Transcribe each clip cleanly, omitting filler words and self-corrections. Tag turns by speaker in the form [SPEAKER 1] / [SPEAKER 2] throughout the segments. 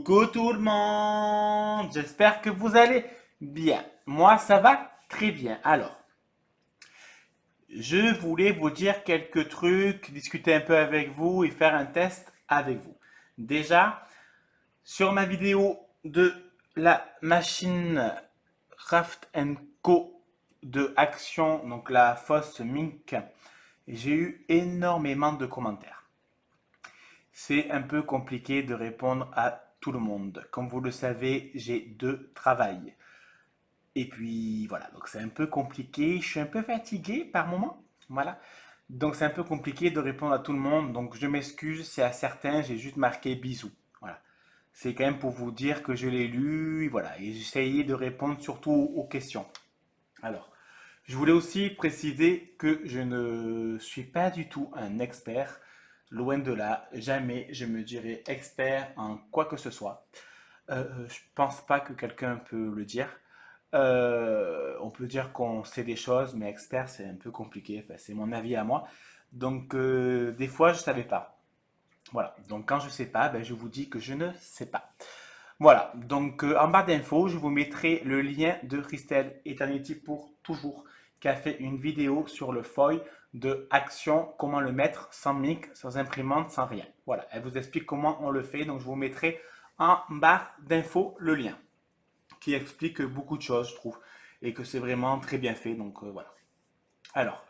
[SPEAKER 1] Coucou tout le monde, j'espère que vous allez bien. Moi, ça va très bien. Alors, je voulais vous dire quelques trucs, discuter un peu avec vous et faire un test avec vous. Déjà, sur ma vidéo de la machine Craft Co de Action, donc la fausse Mink, j'ai eu énormément de commentaires. C'est un peu compliqué de répondre à tout le monde. Comme vous le savez, j'ai deux travails. Et puis voilà, donc c'est un peu compliqué. Je suis un peu fatigué par moment. Voilà. Donc c'est un peu compliqué de répondre à tout le monde. Donc je m'excuse si à certains j'ai juste marqué bisous. Voilà. C'est quand même pour vous dire que je l'ai lu. Voilà. Et j'essayais de répondre surtout aux questions. Alors, je voulais aussi préciser que je ne suis pas du tout un expert. Loin de là, jamais je me dirais expert en quoi que ce soit. Je pense pas que quelqu'un peut le dire. On peut dire qu'on sait des choses, mais expert, c'est un peu compliqué. Enfin, c'est mon avis à moi. Donc, des fois, je savais pas. Voilà. Donc, quand je sais pas, ben, je vous dis que je ne sais pas. Voilà. Donc, en barre d'infos, je vous mettrai le lien de Christelle Eternity pour toujours, qui a fait une vidéo sur le foil de Action, comment le mettre sans mic, sans imprimante, sans rien. Voilà. Elle vous explique comment on le fait. Donc, je vous mettrai en barre d'infos le lien qui explique beaucoup de choses, je trouve, et que c'est vraiment très bien fait. Donc voilà. Alors,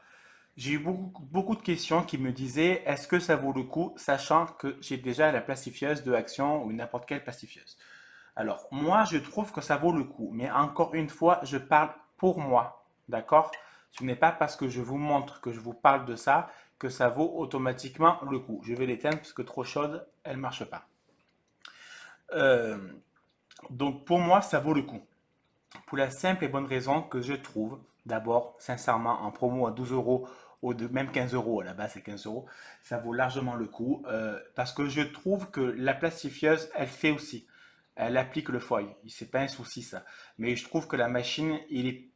[SPEAKER 1] j'ai eu beaucoup de questions qui me disaient est-ce que ça vaut le coup, sachant que j'ai déjà la plastifieuse de Action ou n'importe quelle plastifieuse. Alors, moi, je trouve que ça vaut le coup, mais encore une fois, je parle pour moi, d'accord? Ce n'est pas parce que je vous montre que je vous parle de ça que ça vaut automatiquement le coup. Je vais l'éteindre parce que trop chaude, elle ne marche pas. Euh, donc, pour moi, ça vaut le coup. Pour la simple et bonne raison que je trouve, d'abord, sincèrement, en promo à 12 euros ou de même 15 euros, à la base c'est 15 euros, ça vaut largement le coup parce que je trouve que la plastifieuse, elle fait aussi. Elle applique le foil. C'est pas un souci ça. Mais je trouve que la machine,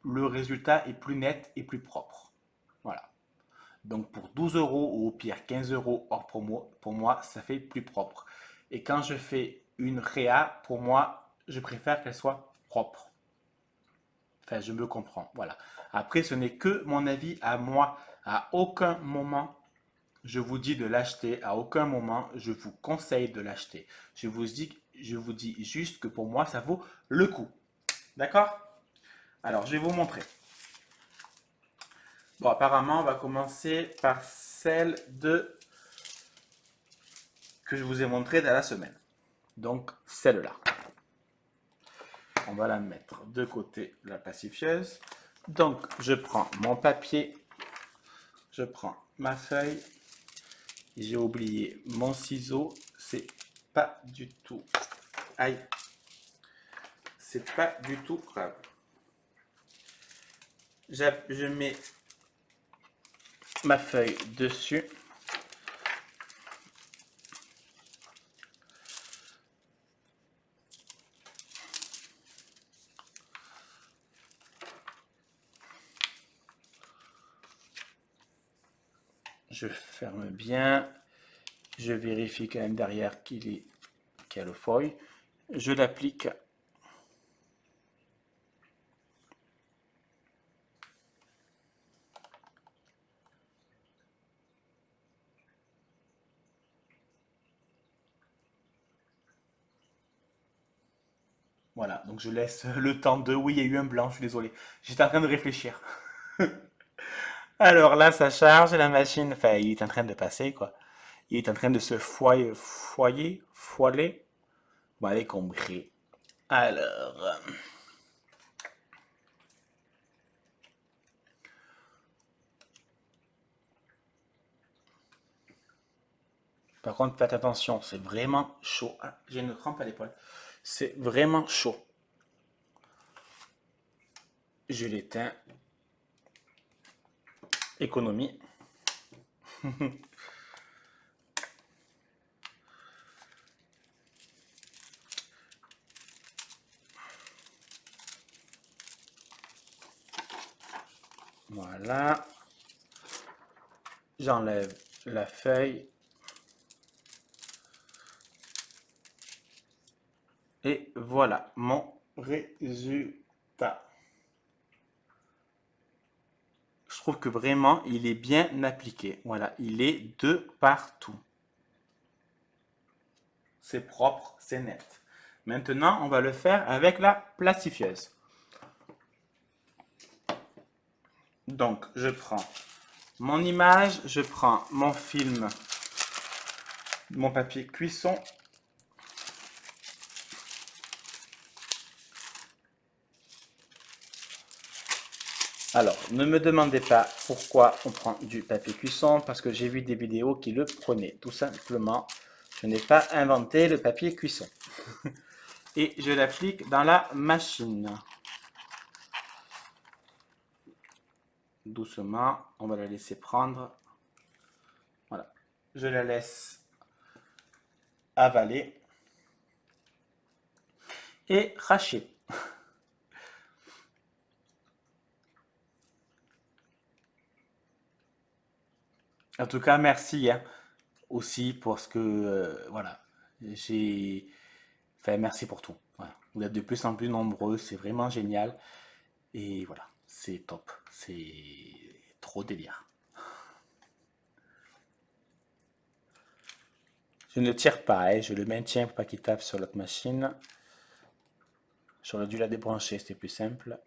[SPEAKER 1] le résultat est plus net et plus propre. Voilà. Donc pour 12 euros ou au pire 15 euros hors promo, pour moi, ça fait plus propre. Et quand je fais une réa, pour moi, je préfère qu'elle soit propre. Enfin, je me comprends. Voilà. Après, ce n'est que mon avis à moi. À aucun moment, je vous dis de l'acheter. À aucun moment, je vous conseille de l'acheter. Je vous dis juste que pour moi, ça vaut le coup. D'accord? Alors, je vais vous montrer. Bon, apparemment, on va commencer par celle que je vous ai montrée dans la semaine. Donc, celle-là. On va la mettre de côté, la pacifieuse. Donc, je prends mon papier, je prends ma feuille. J'ai oublié mon ciseau, c'est pas du tout. Aïe, c'est pas du tout grave. Je mets ma feuille dessus. Je ferme bien. Je vérifie quand même derrière qu'il y a le foil. Je l'applique. Voilà, donc je laisse le temps de... Oui, il y a eu un blanc, je suis désolé. J'étais en train de réfléchir. Alors là, ça charge la machine. Enfin, il est en train de passer, quoi. Il est en train de se foiler. Vous m'avez compris. Alors, par contre, faites attention, c'est vraiment chaud. Ah, j'ai une crampe à l'épaule. C'est vraiment chaud. Je l'éteins. Économie. Voilà. J'enlève la feuille. Et voilà mon résultat. Je trouve que vraiment, il est bien appliqué. Voilà, il est de partout. C'est propre, c'est net. Maintenant, on va le faire avec la plastifieuse. Donc, je prends mon image, je prends mon film, mon papier cuisson. Alors, ne me demandez pas pourquoi on prend du papier cuisson, parce que j'ai vu des vidéos qui le prenaient. Tout simplement, je n'ai pas inventé le papier cuisson. Et je l'applique dans la machine. Doucement, on va la laisser prendre. Voilà, je la laisse avaler et cracher. En tout cas, merci hein, aussi parce que voilà, merci pour tout. Voilà. Vous êtes de plus en plus nombreux, c'est vraiment génial et voilà, c'est top, c'est trop délire. Je ne tire pas, hein, je le maintiens pour pas qu'il tape sur l'autre machine. J'aurais dû la débrancher, c'était plus simple.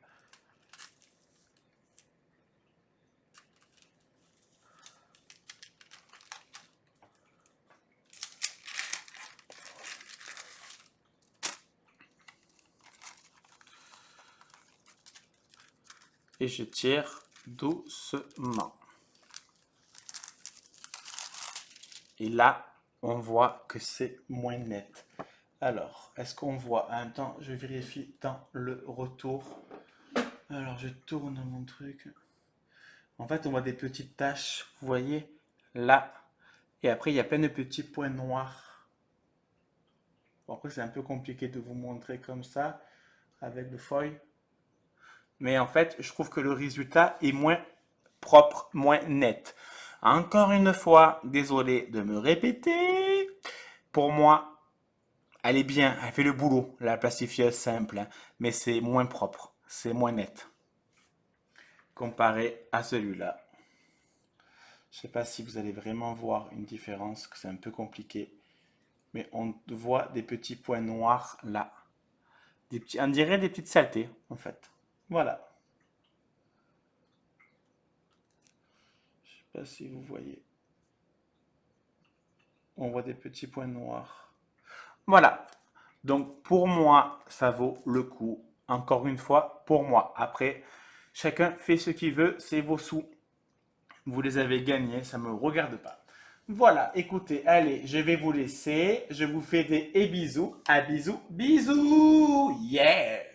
[SPEAKER 1] Et je tire doucement. Et là, on voit que c'est moins net. Alors, est-ce qu'on voit? En même temps, je vérifie dans le retour. Alors, je tourne mon truc. En fait, on voit des petites taches, vous voyez, là. Et après, il y a plein de petits points noirs. Bon, après, c'est un peu compliqué de vous montrer comme ça, avec le foil. Mais en fait, je trouve que le résultat est moins propre, moins net. Encore une fois, désolé de me répéter. Pour moi, elle est bien, elle fait le boulot, la plastifieuse simple, hein, mais c'est moins propre, c'est moins net comparé à celui-là. Je ne sais pas si vous allez vraiment voir une différence, que c'est un peu compliqué, mais on voit des petits points noirs là. On dirait des petites saletés en fait. Voilà. Je ne sais pas si vous voyez. On voit des petits points noirs. Voilà. Donc pour moi, ça vaut le coup. Encore une fois, pour moi. Après, chacun fait ce qu'il veut, c'est vos sous. Vous les avez gagnés, ça ne me regarde pas. Voilà, écoutez, allez, je vais vous laisser. Je vous fais des bisous. À bisous, bisous. Yeah!